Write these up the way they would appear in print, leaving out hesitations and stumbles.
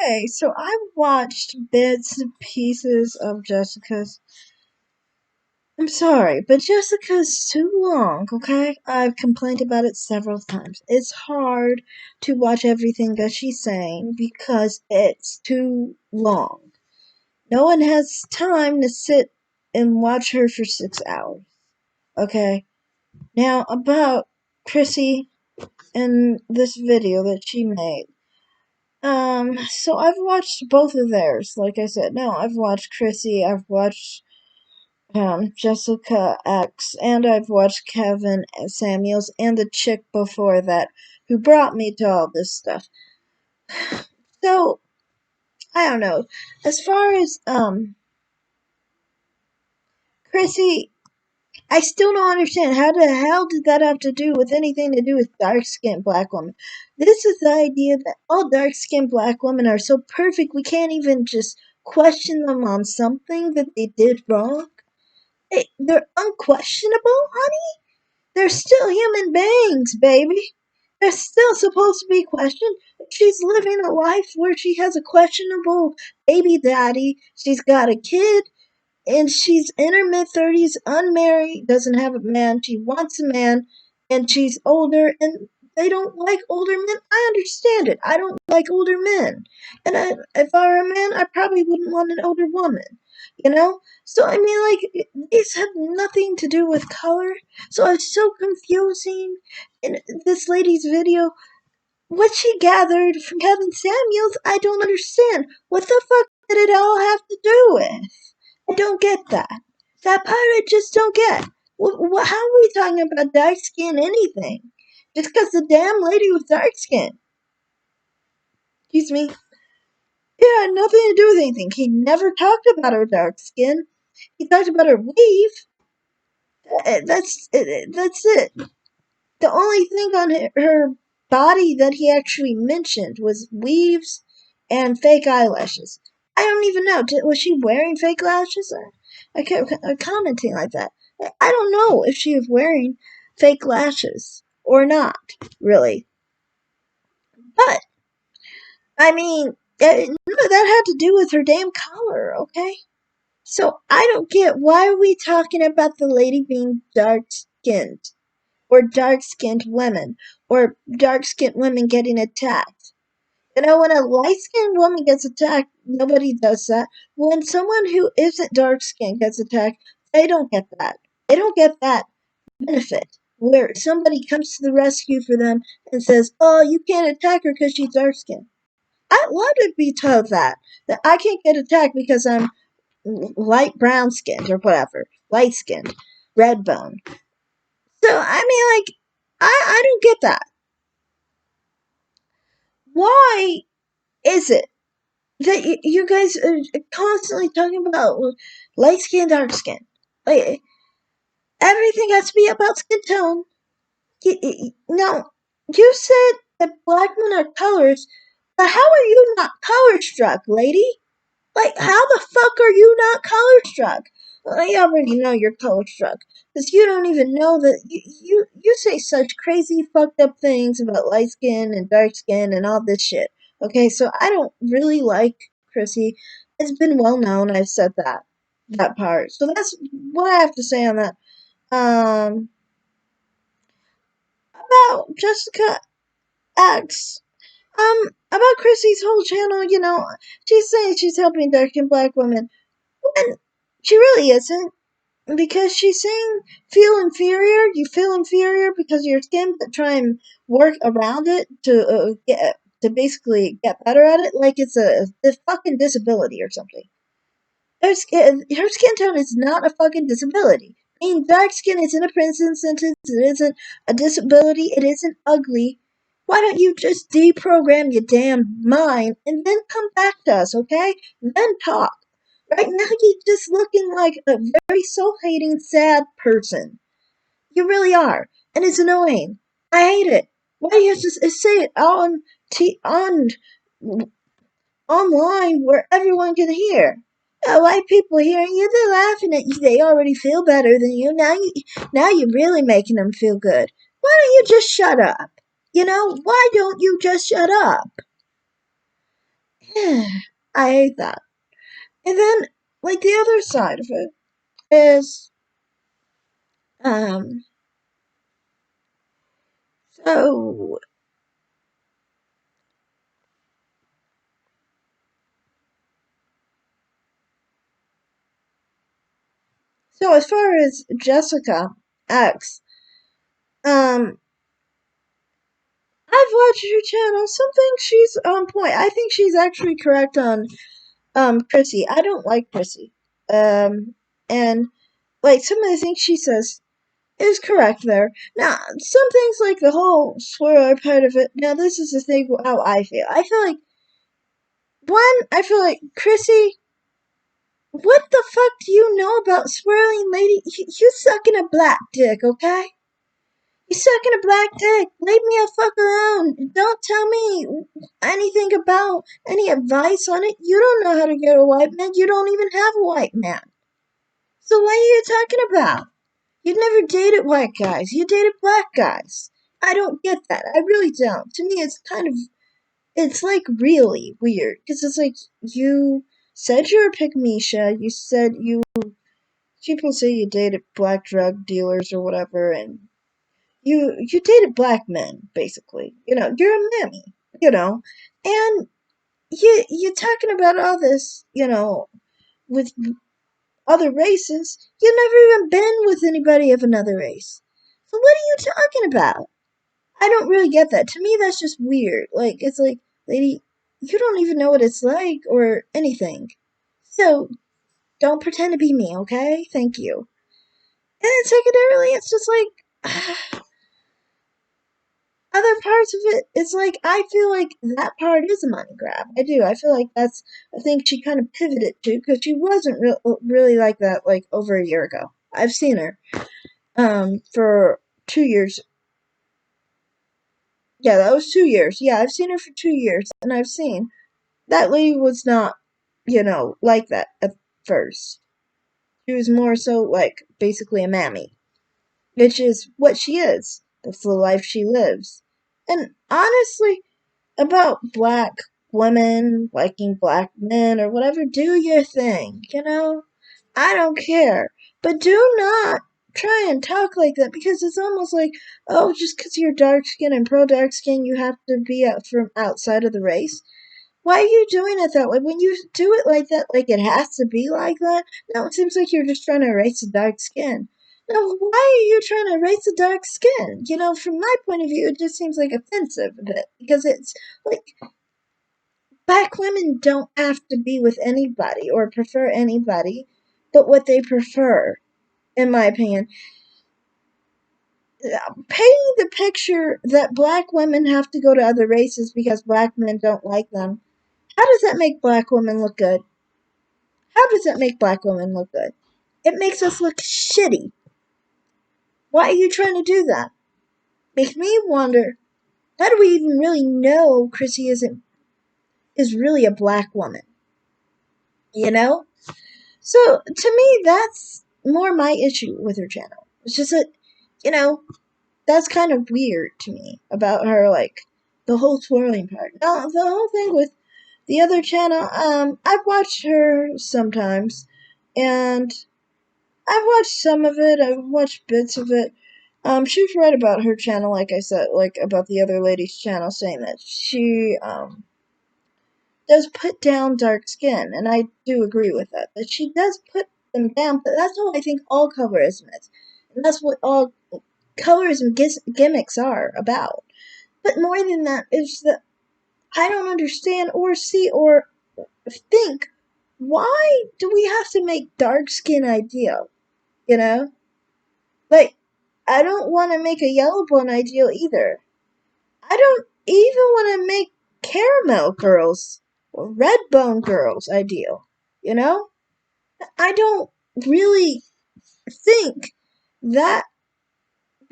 Okay, so I watched bits and pieces of Jessica's. I'm sorry, but Jessica's too long, okay? I've complained about it several times. It's hard to watch everything that she's saying because it's too long. No one has time to sit and watch her for 6 hours, okay? Now, about Chrissy and this video that she made. So I've watched both of theirs. Like I said, no, I've watched Chrissy, I've watched Jessica X, and I've watched Kevin Samuels and the chick before that who brought me to all this stuff. So I don't know. As far as Chrissy, I still don't understand how the hell did that have to do with anything to do with dark skinned black women. This is the idea that all dark skinned black women are so perfect we can't even just question them on something that they did wrong. They're unquestionable, honey. They're still human beings, baby. They're still supposed to be questioned. She's living a life where she has a questionable baby daddy. She's got a kid and she's in her mid 30s, unmarried, doesn't have a man. She wants a man, and she's older, and they don't like older men. I understand it. I don't like older men, and if I were a man, I probably wouldn't want an older woman. You know, so I mean, like these have nothing to do with color. So it's so confusing. In this lady's video, what she gathered from Kevin Samuels, I don't understand. What the fuck did it all have to do with? I don't get that. That part I just don't get. How are we talking about dark skin anything? Just because the damn lady was dark skin. Excuse me. It had nothing to do with anything. He never talked about her dark skin. He talked about her weave. That's it. The only thing on her body that he actually mentioned was weaves and fake eyelashes. I don't even know. Was she wearing fake lashes? I kept commenting like that. I don't know if she was wearing fake lashes or not, really. But, I mean, none of that had to do with her damn color, okay? So I don't get why are we talking about the lady being dark skinned? Or dark skinned women, or dark skinned women getting attacked. You know, when a light skinned woman gets attacked, nobody does that. When someone who isn't dark skinned gets attacked, they don't get that. They don't get that benefit where somebody comes to the rescue for them and says, "Oh, you can't attack her because she's dark skinned." I'd love to be told that I can't get attacked because I'm light brown skinned or whatever, light skinned, red bone. So, I mean, like, I don't get that. Why is it that you guys are constantly talking about light skin, dark skin? Like, everything has to be about skin tone. Now, you said that black men are colors, but how are you not color struck, lady? Like, how the fuck are you not color struck? I already know you're color struck. Because you don't even know that you say such crazy fucked up things about light skin and dark skin and all this shit. Okay, so I don't really like Chrissy. It's been well known I've said that part. So that's what I have to say on that. Um about Jessica X. About Chrissy's whole channel, she's saying she's helping dark and black women. And she really isn't. Because she's saying feel inferior. You feel inferior because of your skin, but try and work around it to basically get better at it, like it's a fucking disability or something. Her skin tone is not a fucking disability. Being dark skin isn't a prison sentence. It isn't a disability. It isn't ugly. Why don't you just deprogram your damn mind and then come back to us, okay? Then talk. Right now, you're just looking like a very self-hating, sad person. You really are, and it's annoying. I hate it. Why do you have to say it on online where everyone can hear? White people hearing you, they're laughing at you. They already feel better than you. Now you're really making them feel good. Why don't you just shut up? Why don't you just shut up? I hate that. And then, like, the other side of it is, um, so, so as far as Jessica X, um, I've watched her channel. Some things she's on point. I think she's actually correct on, Chrissy. I don't like Chrissy. And, like, some of the things she says is correct there. Now, some things like the whole swirler part of it, now this is the thing how I feel. I feel like, one, I feel like Chrissy, what the fuck do you know about swirling lady? You sucking a black dick, okay? You sucking a black dick. Leave me a fuck alone. Don't tell me anything about any advice on it. You don't know how to get a white man. You don't even have a white man. So what are you talking about? You never dated white guys. You dated black guys. I don't get that. I really don't. To me, it's like really weird. Because it's like, you said you're a pygmisha. You said people say you dated black drug dealers or whatever, and you dated black men, basically. You're a mammy, and you talking about all this, with other races. You've never even been with anybody of another race. So what are you talking about? I don't really get that. To me, that's just weird. Like, it's like, lady, you don't even know what it's like or anything. So don't pretend to be me, okay? Thank you. And then secondarily, it's just like, other parts of it, it's like, I feel like that part is a money grab. I do. I feel like that's a thing she kind of pivoted to, because she wasn't really like that, like, over a year ago. I've seen her, for 2 years. Yeah, that was 2 years. Yeah, I've seen her for 2 years, and I've seen that lady was not, like that at first. She was more so like basically a mammy, which is what she is. That's the life she lives. And honestly, about black women liking black men or whatever, do your thing, I don't care. But do not try and talk like that, because it's almost like, oh, just because you're dark skinned and pro dark skin, you have to be from outside of the race. Why are you doing it that way? When you do it like that, like it has to be like that, now it seems like you're just trying to erase the dark skin. Now, why are you trying to erase the dark skin? From my point of view, it just seems like offensive a bit, because it's like, black women don't have to be with anybody or prefer anybody but what they prefer, in my opinion. Painting the picture that black women have to go to other races because black men don't like them, how does that make black women look good? How does that make black women look good? It makes us look shitty. Why are you trying to do that? Makes me wonder, how do we even really know Chrissy is really a black woman? You know? So to me, that's more my issue with her channel. It's just that, you know, that's kind of weird to me about her, like the whole twirling part. Now, the whole thing with the other channel, I've watched her sometimes, and I've watched some of it. I've watched bits of it. She's right about her channel, like I said, like about the other lady's channel, saying that she does put down dark skin, and I do agree with that. That she does put them down, but that's what I think all colorism is, and that's what all colorism gimmicks are about. But more than that is that I don't understand or see or think, why do we have to make dark skin ideal? You know, like, I don't want to make a yellow bone ideal either. I don't even want to make caramel girls or red bone girls ideal. You know? I don't really think that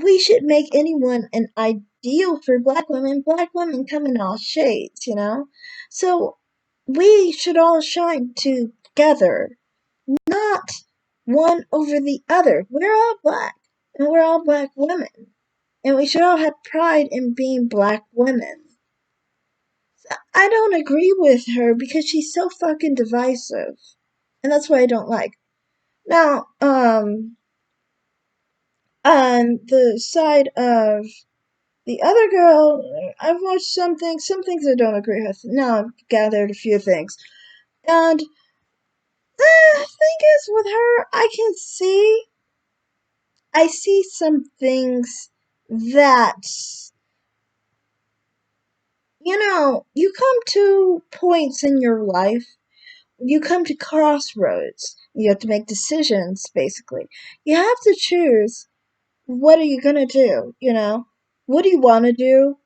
we should make anyone an ideal for black women. Black women come in all shades. So we should all shine together, not one over the other. We're all black, and we're all black women. And we should all have pride in being black women. I don't agree with her because she's so fucking divisive. And that's what I don't like. Now, on the side of the other girl, I've watched some things I don't agree with. Now I've gathered a few things. And the thing is, with her, I see some things that, you come to points in your life, you come to crossroads. You have to make decisions, basically. You have to choose, what are you gonna do? What do you want to do?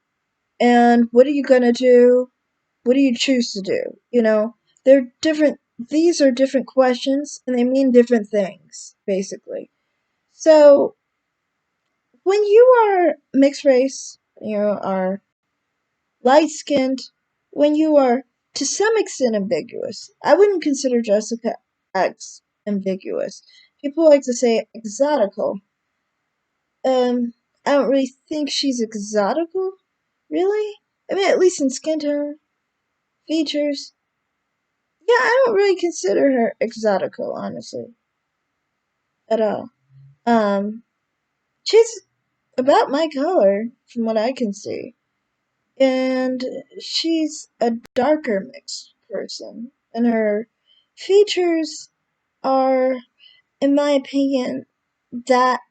And what are you gonna do? What do you choose to do? They're different. These are different questions, and they mean different things, basically. So, when you are mixed race, you are light skinned, when you are to some extent ambiguous, I wouldn't consider Jessica X ambiguous. People like to say exotical. I don't really think she's exotical, really. I mean, at least in skin tone, features. Yeah, I don't really consider her exotical, honestly, at all. Um, she's about my color, from what I can see. And she's a darker mixed person, and her features are, in my opinion, that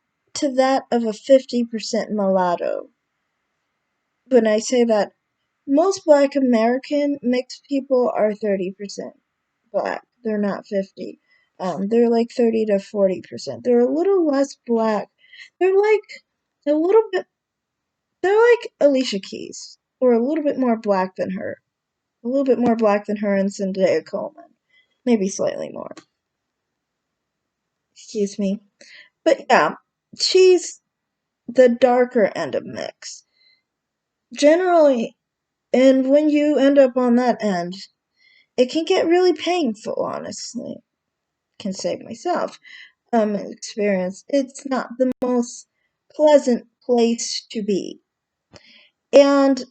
that of a 50% mulatto. When I say that, most Black American mixed people are 30% Black. They're not 50. They're like 30 to 40%. They're a little less Black. They're like a little bit. They're like Alicia Keys, or a little bit more Black than her. A little bit more Black than her and Zendaya Coleman. Maybe slightly more. Excuse me. But yeah, she's the darker end of mix. Generally, and when you end up on that end, it can get really painful, honestly. Can say myself. Experience. It's not the most pleasant place to be. And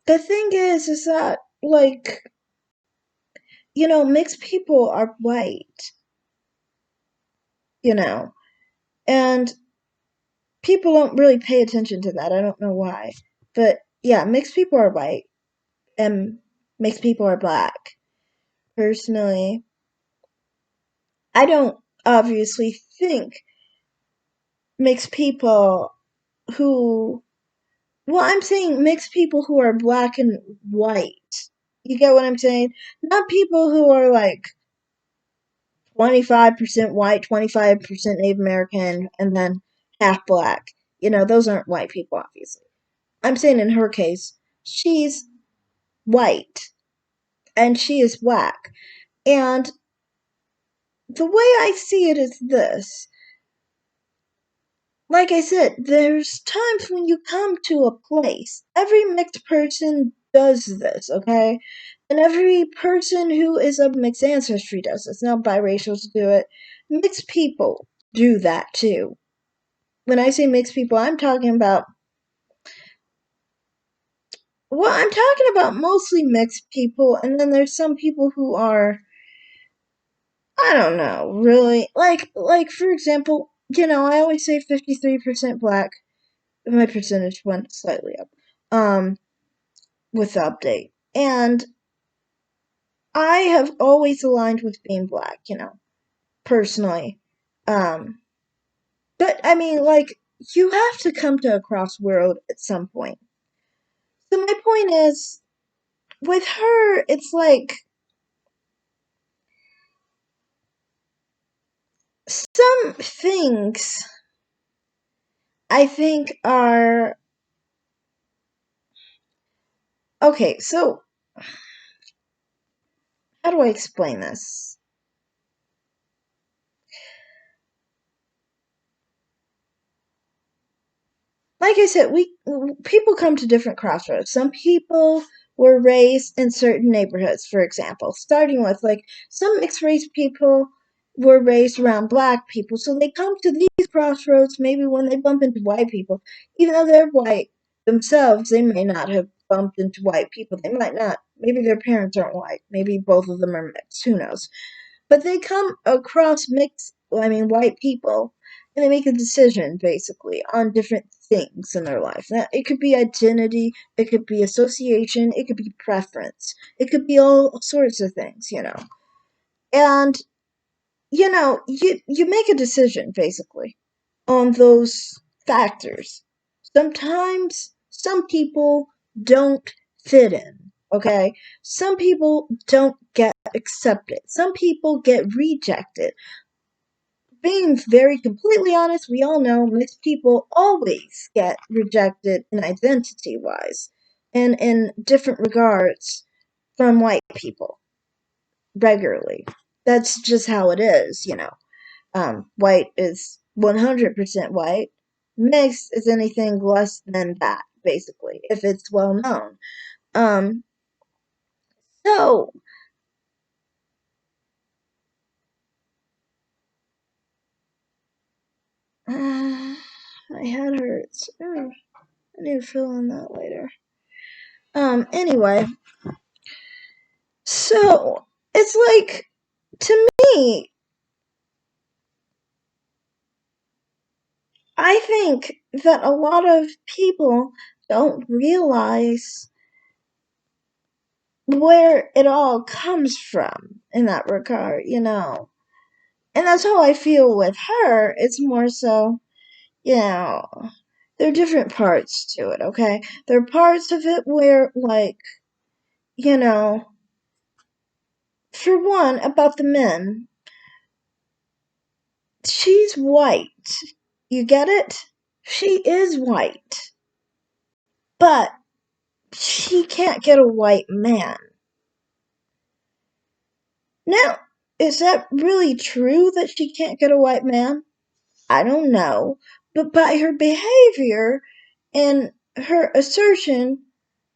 the thing is that, like, mixed people are white, you know, and people don't really pay attention to that. I don't know why. But yeah, mixed people are white and mixed people are Black. Personally, I don't obviously think mixed people who, well, I'm saying mixed people who are Black and white. You get what I'm saying? Not people who are like 25% white, 25% Native American, and then half Black. Those aren't white people, obviously. I'm saying in her case, she's white and she is Black. And the way I see it is this. Like I said, there's times when you come to a place. Every mixed person does this, okay? And every person who is of mixed ancestry does this. Now, biracials do it. Mixed people do that too. When I say mixed people, I'm talking about, I'm talking about mostly mixed people, and then there's some people who are, I don't know, really, like for example, I always say 53% Black. My percentage went slightly up, with the update, and I have always aligned with being Black, personally, um, but I mean, like, you have to come to a crossroad at some point. So my point is, with her, it's like some things I think are okay. So, how do I explain this? Like I said, we people come to different crossroads. Some people were raised in certain neighborhoods, for example, starting with like some mixed race people were raised around Black people, so they come to these crossroads maybe when they bump into white people, even though they're white themselves, they may not have bumped into white people. They might not. Maybe their parents aren't white. Maybe both of them are mixed. Who knows? But they come across white people, and they make a decision, basically, on different things in their life. Now, it could be identity, it could be association, it could be preference. It could be all sorts of things. And, you make a decision, basically, on those factors. Sometimes some people don't fit in, okay? Some people don't get accepted. Some people get rejected. Being very completely honest, we all know mixed people always get rejected in identity wise and in different regards from white people regularly. That's just how it is. White is 100% white. Mixed is anything less than that, basically, if it's well known. Um, so, my head hurts. I need to fill in that later. Anyway, so, it's like, to me, I think that a lot of people don't realize where it all comes from in that regard. And that's how I feel with her. It's more so, you know, there are different parts to it, okay? There are parts of it where, like, you know, for one, about the men, she's white. You get it? She is white. But she can't get a white man. Now, is that really true that she can't get a white man? I don't know. But by her behavior and her assertion,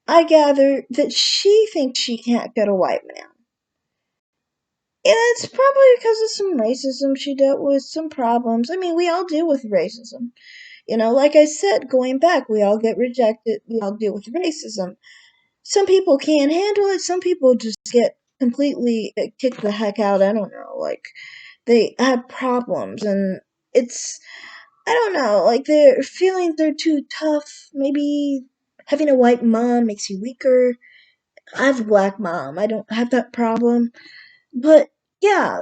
I gather that she thinks she can't get a white man. And it's probably because of some racism she dealt with, some problems. I mean, we all deal with racism. Like I said, going back, we all get rejected. We all deal with racism. Some people can't handle it. Some people just get completely kicked the heck out. I don't know. Like, they have problems. And it's, I don't know, like their feelings are too tough. Maybe having a white mom makes you weaker. I have a black mom. I don't have that problem. But yeah,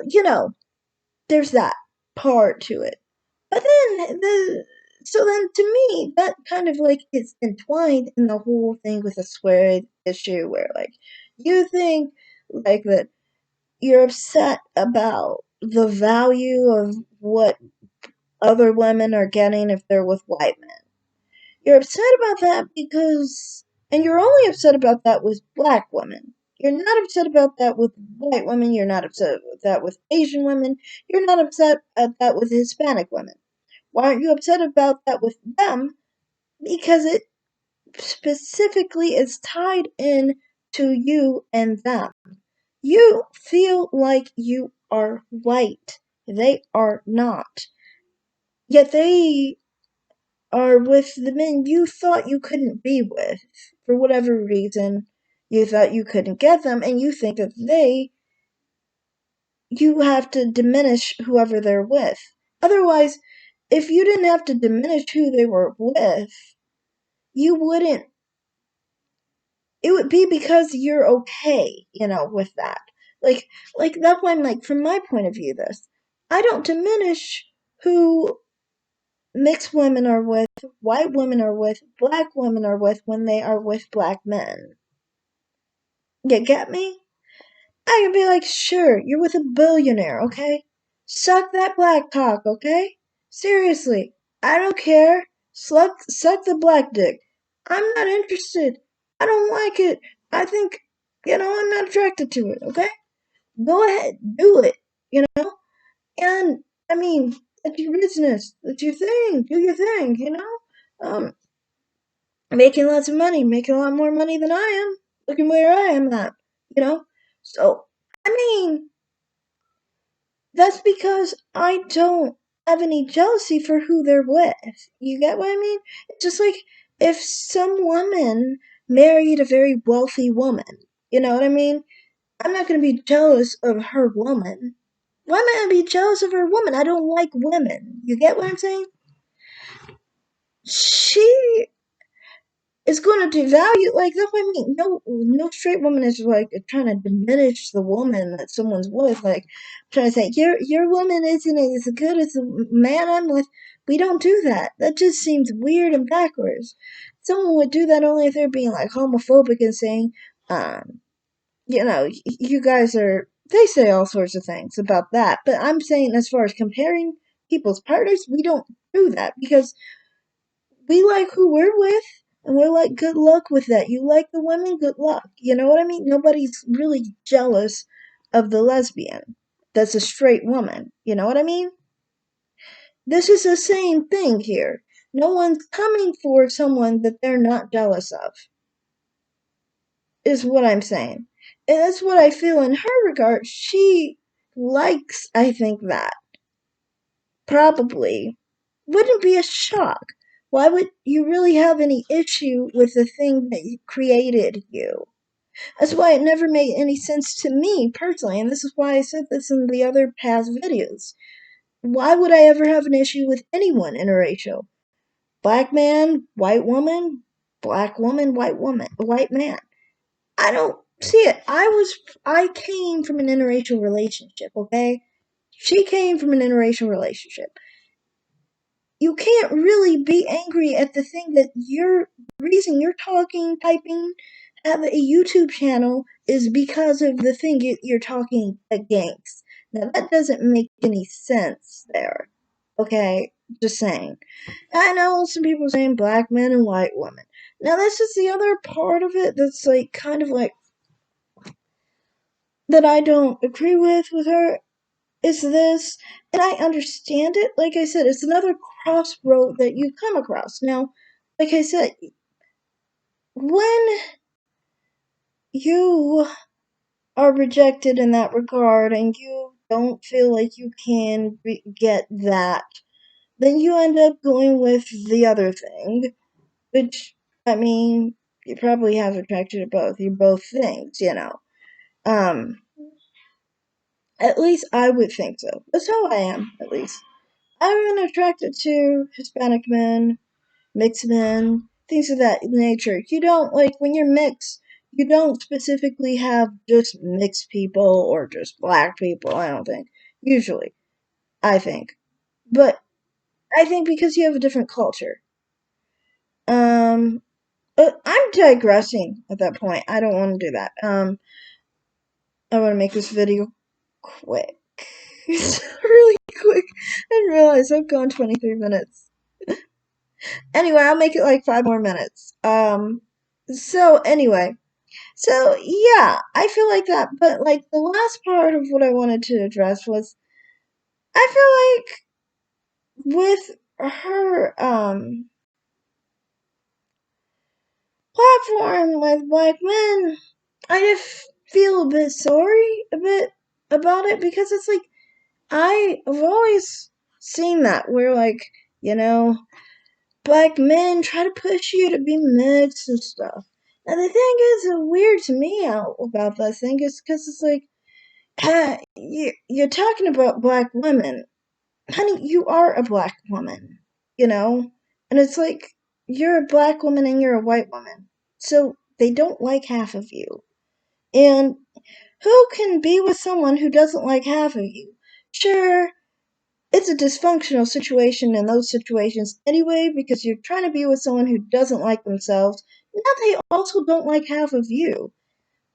there's that part to it. But then to me, that kind of like is entwined in the whole thing with the swear issue where like you think like that you're upset about the value of what other women are getting if they're with white men. You're upset about that and you're only upset about that with black women. You're not upset about that with white women. You're not upset with that with Asian women. You're not upset at that with Hispanic women. Why aren't you upset about that with them? Because it specifically is tied in to you and them. You feel like you are white. They are not. Yet they are with the men you thought you couldn't be with. For whatever reason, you thought you couldn't get them, and you think that you have to diminish whoever they're with. Otherwise, if you didn't have to diminish who they were with, you wouldn't. It would be because you're okay, with that. Like that's why I'm like, from my point of view, I don't diminish who mixed women are with, white women are with, black women are with when they are with black men. You get me? I can be like, sure, you're with a billionaire, okay? Suck that black cock, okay? Seriously, I don't care. Suck the black dick. I'm not interested. I don't like it. I think, I'm not attracted to it, okay? Go ahead, do it, And, I mean, that's your business. That's your thing. Do your thing. Um, Making lots of money, making a lot more money than I am. Looking where I am at, you know? So, I mean, that's because I don't have any jealousy for who they're with. You get what I mean? It's just like if some woman married a very wealthy woman. You know what I mean? I'm not going to be jealous of her woman. Why am I going to be jealous of her woman? I don't like women. You get what I'm saying? She is going to devalue, like, that's what I mean. No straight woman is like trying to diminish the woman that someone's with, like trying to say your woman isn't as good as the man I'm with. We don't do that. That just seems weird and backwards. Someone would do that only if they're being like homophobic and saying, um, you guys are. They say all sorts of things about that, but I'm saying as far as comparing people's partners, we don't do that because we like who we're with, and we're like, good luck with that. You like the women, good luck. You know what I mean? Nobody's really jealous of the lesbian that's a straight woman. You know what I mean? This is the same thing here. No one's coming for someone that they're not jealous of, is what I'm saying. And that's what I feel in her regard. She likes, I think, that. Probably. Wouldn't be a shock. Why would you really have any issue with the thing that created you? That's why it never made any sense to me personally, and this is why I said this in the other past videos. Why would I ever have an issue with anyone interracial? Black man, white woman, black woman, white man. I don't see it. I came from an interracial relationship, okay? She came from an interracial relationship. You can't really be angry at the thing that the reason you're talking, typing, have a YouTube channel is because of the thing you're talking against. Now that doesn't make any sense there. Okay? Just saying. I know some people saying black men and white women. Now this is the other part of it that's like kind of like that I don't agree with her is this, and I understand it. Like I said, it's another crossroad that you come across. Now, like I said, when you are rejected in that regard and you don't feel like you can get that, then you end up going with the other thing, which, I mean, you probably have attracted to both. You're both things, you know. Um, at least I would think so. That's how I am, at least. I'm attracted to Hispanic men, mixed men, things of that nature. You don't, like, when you're mixed, you don't specifically have just mixed people or just black people, I don't think. Usually, I think. But I think because you have a different culture. Um, I'm digressing at that point. I don't want to do that. I want to make this video quick. Really quick. I didn't realize I've gone 23 minutes. Anyway, I'll make it like 5 more minutes. So anyway, so yeah, I feel like that. But like the last part of what I wanted to address was, I feel like with her platform with black men, I just feel a bit sorry a bit about it because it's like I've always seen that where like you know black men try to push you to be mixed and stuff. And the thing is, weird to me about that thing is because it's like, you're talking about black women. Honey, you are a black woman, you know? And it's like, you're a black woman and you're a white woman. So they don't like half of you. And who can be with someone who doesn't like half of you? Sure, it's a dysfunctional situation in those situations anyway because you're trying to be with someone who doesn't like themselves. Now they also don't like half of you.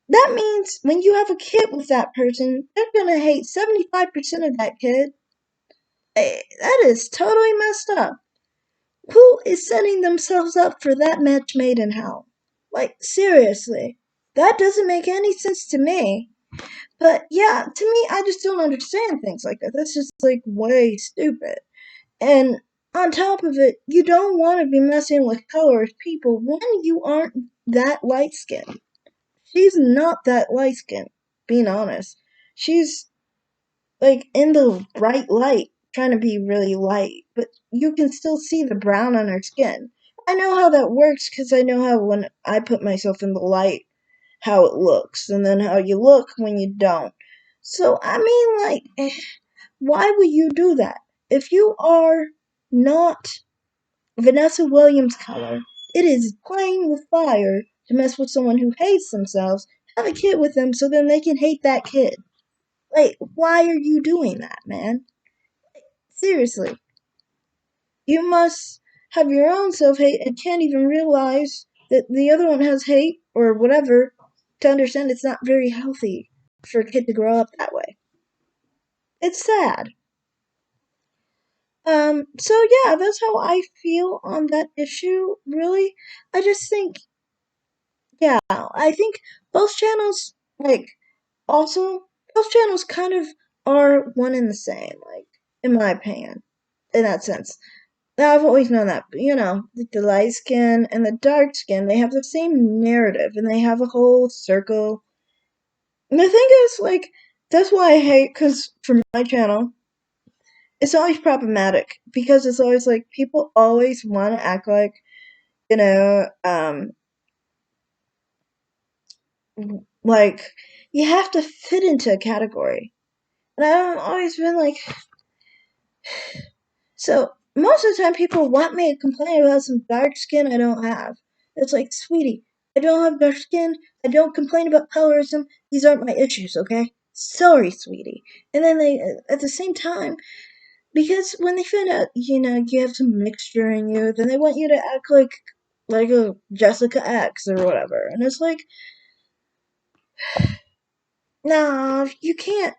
That means when you have a kid with that person, they're gonna hate 75% of that kid. That is totally messed up. Who is setting themselves up for that match made in hell? Like, seriously. That doesn't make any sense to me. But yeah, to me, I just don't understand things like that. That's just like way stupid. And on top of it, you don't want to be messing with colorist people when you aren't that light skinned. She's not that light skinned, being honest. She's like in the bright light, trying to be really light, but you can still see the brown on her skin. I know how that works because I know how when I put myself in the light, how it looks, and then how you look when you don't. So, I mean, like, why would you do that? If you are not Vanessa Williams' color, it is playing with fire to mess with someone who hates themselves, have a kid with them so then they can hate that kid. Like, why are you doing that, man? Seriously. You must have your own self hate and can't even realize that the other one has hate or whatever to understand it's not very healthy for a kid to grow up that way. It's sad. So yeah, that's how I feel on that issue, really. I just think, yeah, I think both channels, like, also, both channels kind of are one and the same, like, in my opinion, in that sense. Now, I've always known that, but like the light skin and the dark skin, they have the same narrative and they have a whole circle. And the thing is, like, that's why I hate, because for my channel, it's always problematic because it's always like people always want to act like, you know, um, like you have to fit into a category. And I've always been like, so most of the time people want me to complain about some dark skin I don't have. It's like, sweetie, I don't have dark skin. I don't complain about colorism. These aren't my issues, okay? Sorry, sweetie. And then they, at the same time, because when they find out, you have some mixture in you, then they want you to act like a Jessica X or whatever. And it's like, nah, you can't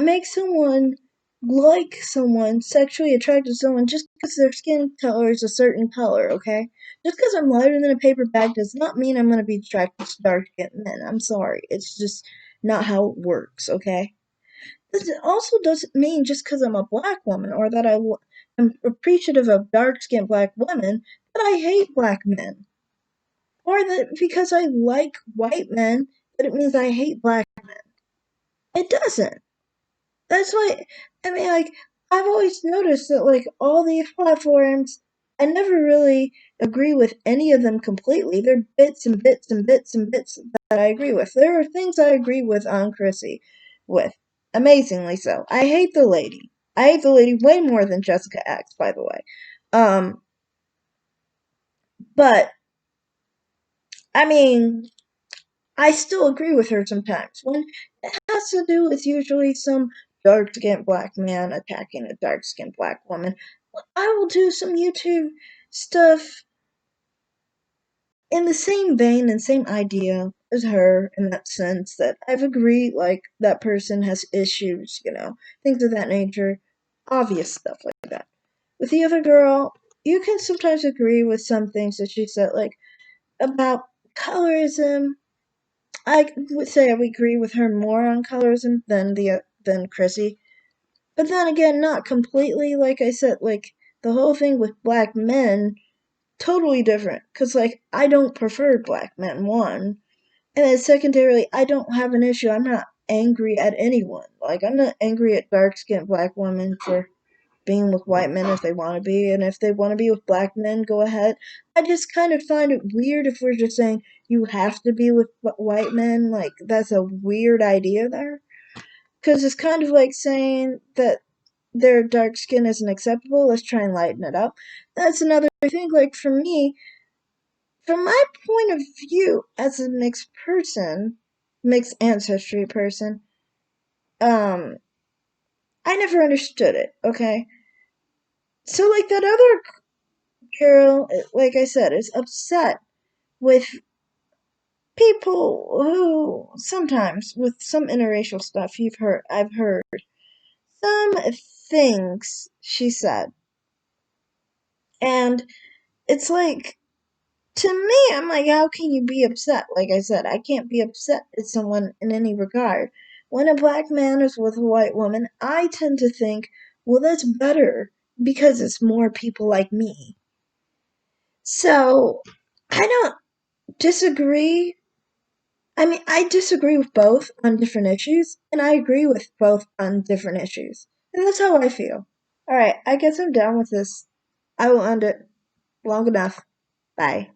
make someone like someone, sexually attracted to someone just because their skin color is a certain color, okay? Just because I'm lighter than a paper bag does not mean I'm going to be attracted to dark skinned men. I'm sorry. It's just not how it works, okay? This also doesn't mean just because I'm a black woman or that am appreciative of dark skinned black women that I hate black men. Or that because I like white men that it means I hate black men. It doesn't. That's why, I mean, like, I've always noticed that, like, all these platforms, I never really agree with any of them completely. There are bits and bits and bits and bits that I agree with. There are things I agree with on Chrissy with. Amazingly so. I hate the lady. I hate the lady way more than Jessica X, by the way. Um, but, I mean, I still agree with her sometimes. When it has to do with usually some dark skinned black man attacking a dark skinned black woman, I will do some YouTube stuff in the same vein and same idea as her in that sense that I've agreed, like, that person has issues, things of that nature, obvious stuff like that. With the other girl, you can sometimes agree with some things that she said, like, about colorism. I would say I would agree with her more on colorism than Chrissy. But then again, not completely. Like I said, like the whole thing with black men, totally different. Cause like I don't prefer black men, one, and then secondarily, I don't have an issue. I'm not angry at anyone. Like I'm not angry at dark skinned black women for being with white men if they want to be, and if they want to be with black men, go ahead. I just kind of find it weird if we're just saying you have to be with white men. Like, that's a weird idea there. Because it's kind of like saying that their dark skin isn't acceptable. Let's try and lighten it up. That's another thing. Like, for me, from my point of view as a mixed ancestry person, um, I never understood it, okay? So, like, that other Carol, like I said, is upset with people who sometimes with some interracial stuff I've heard some things she said. And it's like, to me, I'm like, how can you be upset? Like I said, I can't be upset at someone in any regard. When a black man is with a white woman, I tend to think, well, that's better because it's more people like me. So, I don't disagree. I mean, I disagree with both on different issues, and I agree with both on different issues. And that's how I feel. Alright, I guess I'm done with this. I will end it. long enough. Bye.